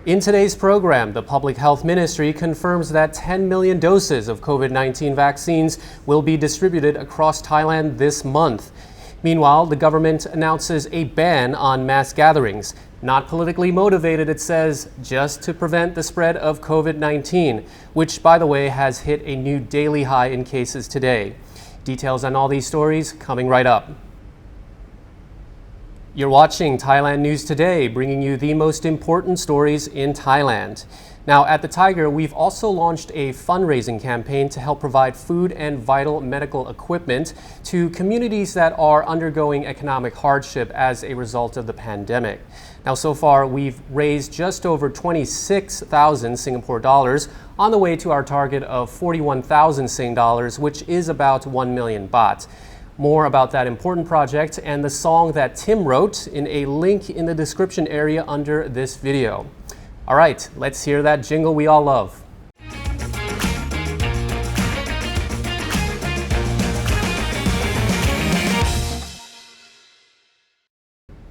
In today's program, the Public Health Ministry confirms that 10 million doses of COVID-19 vaccines will be distributed across Thailand this month. Meanwhile, the government announces a ban on mass gatherings. Not politically motivated, it says, just to prevent the spread of COVID-19, which, by the way, has hit a new daily high in cases today. Details on all these stories coming right up. You're watching Thailand News Today, bringing you the most important stories in Thailand. Now, at the Thaiger, we've also launched a fundraising campaign to help provide food and vital medical equipment to communities that are undergoing economic hardship as a result of the pandemic. Now, so far, we've raised just over 26,000 Singapore dollars on the way to our target of 41,000 Sing dollars, which is about 1 million baht. More about that important project and the song that Tim wrote in a link in the description area under this video. All right, let's hear that jingle we all love.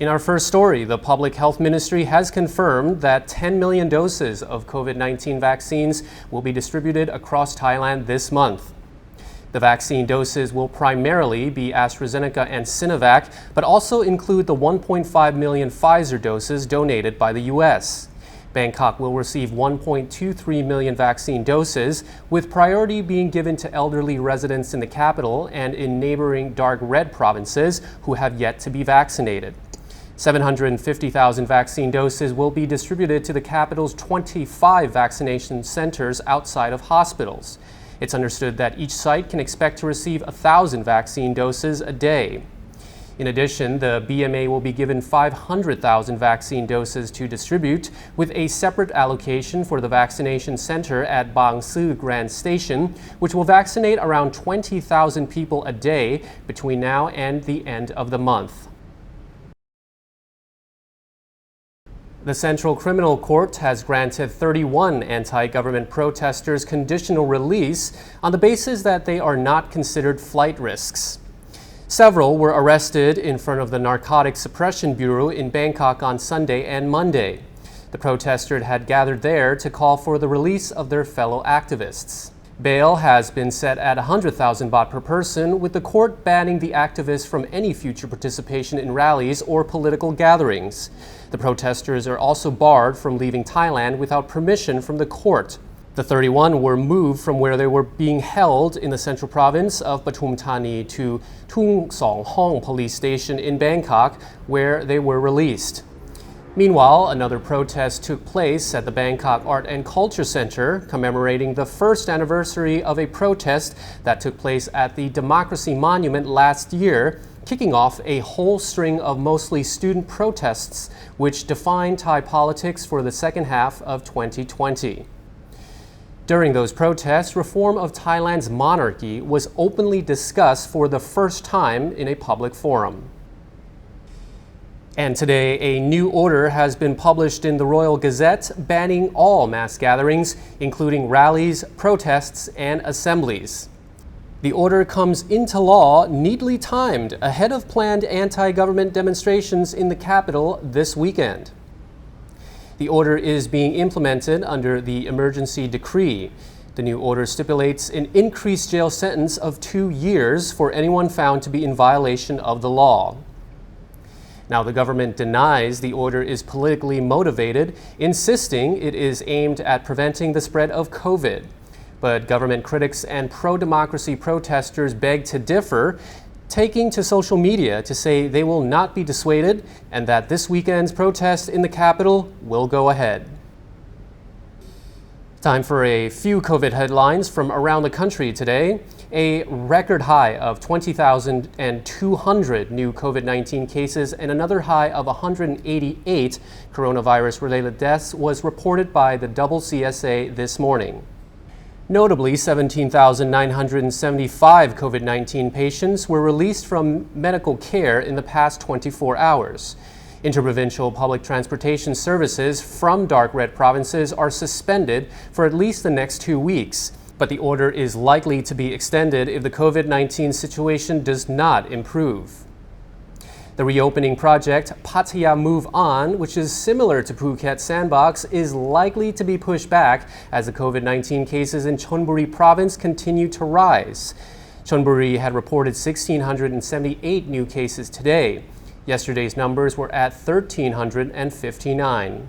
In our first story, the Public Health Ministry has confirmed that 10 million doses of COVID-19 vaccines will be distributed across Thailand this month. The vaccine doses will primarily be AstraZeneca and Sinovac, but also include the 1.5 million Pfizer doses donated by the U.S. Bangkok will receive 1.23 million vaccine doses, with priority being given to elderly residents in the capital and in neighboring dark red provinces who have yet to be vaccinated. 750,000 vaccine doses will be distributed to the capital's 25 vaccination centers outside of hospitals. It's understood that each site can expect to receive 1,000 vaccine doses a day. In addition, the BMA will be given 500,000 vaccine doses to distribute, with a separate allocation for the vaccination center at Bang Su Grand Station, which will vaccinate around 20,000 people a day between now and the end of the month. The Central Criminal Court has granted 31 anti-government protesters conditional release on the basis that they are not considered flight risks. Several were arrested in front of the Narcotics Suppression Bureau in Bangkok on Sunday and Monday. The protesters had gathered there to call for the release of their fellow activists. Bail has been set at 100,000 baht per person, with the court banning the activists from any future participation in rallies or political gatherings. The protesters are also barred from leaving Thailand without permission from the court. The 31 were moved from where they were being held in the central province of Pathum Thani to Tung Song Hong police station in Bangkok, where they were released. Meanwhile, another protest took place at the Bangkok Art and Culture Center, commemorating the first anniversary of a protest that took place at the Democracy Monument last year, kicking off a whole string of mostly student protests which defined Thai politics for the second half of 2020. During those protests, reform of Thailand's monarchy was openly discussed for the first time in a public forum. And today, a new order has been published in the Royal Gazette banning all mass gatherings, including rallies, protests, and assemblies. The order comes into law neatly timed ahead of planned anti-government demonstrations in the capital this weekend. The order is being implemented under the emergency decree. The new order stipulates an increased jail sentence of 2 years for anyone found to be in violation of the law. Now, the government denies the order is politically motivated, insisting it is aimed at preventing the spread of COVID. But government critics and pro-democracy protesters beg to differ, taking to social media to say they will not be dissuaded and that this weekend's protest in the capital will go ahead. Time for a few COVID headlines from around the country today. A record high of 20,200 new COVID-19 cases and another high of 188 coronavirus-related deaths was reported by the CSA this morning. Notably, 17,975 COVID-19 patients were released from medical care in the past 24 hours. Interprovincial public transportation services from dark red provinces are suspended for at least the next 2 weeks, but the order is likely to be extended if the COVID-19 situation does not improve. The reopening project, Pattaya Move On, which is similar to Phuket Sandbox, is likely to be pushed back as the COVID-19 cases in Chonburi province continue to rise. Chonburi had reported 1,678 new cases today. Yesterday's numbers were at 1,359.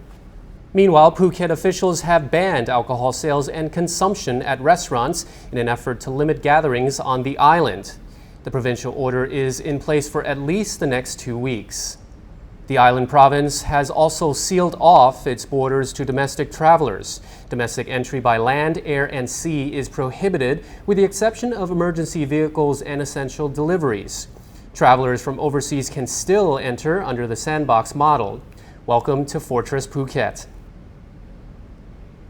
Meanwhile, Phuket officials have banned alcohol sales and consumption at restaurants in an effort to limit gatherings on the island. The provincial order is in place for at least the next 2 weeks. The island province has also sealed off its borders to domestic travelers. Domestic entry by land, air, and sea is prohibited, with the exception of emergency vehicles and essential deliveries. Travelers from overseas can still enter under the Sandbox model. Welcome to Fortress Phuket.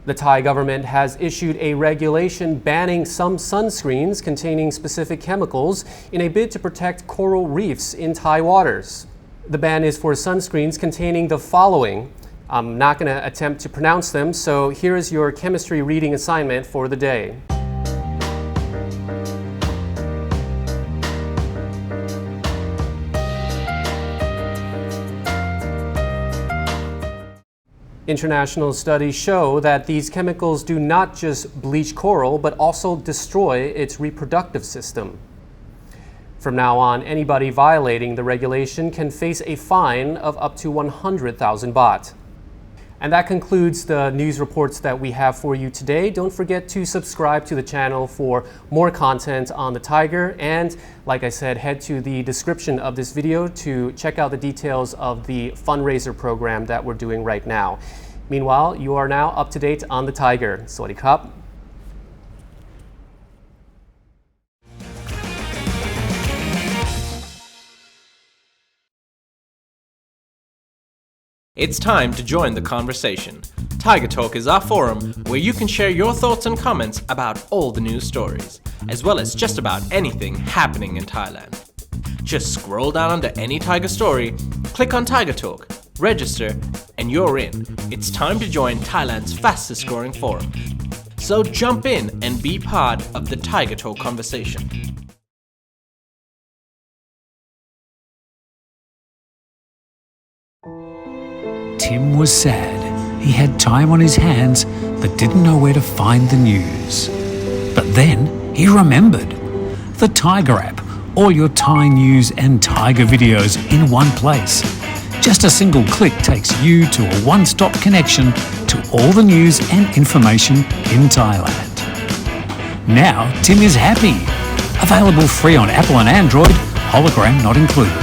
The Thai government has issued a regulation banning some sunscreens containing specific chemicals in a bid to protect coral reefs in Thai waters. The ban is for sunscreens containing the following. I'm not going to attempt to pronounce them, so here is your chemistry reading assignment for the day. International studies show that these chemicals do not just bleach coral, but also destroy its reproductive system. From now on, anybody violating the regulation can face a fine of up to 100,000 baht. And that concludes the news reports that we have for you today. Don't forget to subscribe to the channel for more content on the Thaiger. And like I said, head to the description of this video to check out the details of the fundraiser program that we're doing right now. Meanwhile, you are now up to date on the Thaiger. Sawadee krap. It's time to join the conversation. Thaiger Talk is our forum where you can share your thoughts and comments about all the news stories, as well as just about anything happening in Thailand. Just scroll down under any Thaiger story, click on Thaiger Talk, register, and you're in. It's time to join Thailand's fastest growing forum. So jump in and be part of the Thaiger Talk conversation. Tim was sad. He had time on his hands but didn't know where to find the news. But then he remembered. The Thaiger app, all your Thai news and Thaiger videos in one place. Just a single click takes you to a one-stop connection to all the news and information in Thailand. Now Tim is happy. Available free on Apple and Android, hologram not included.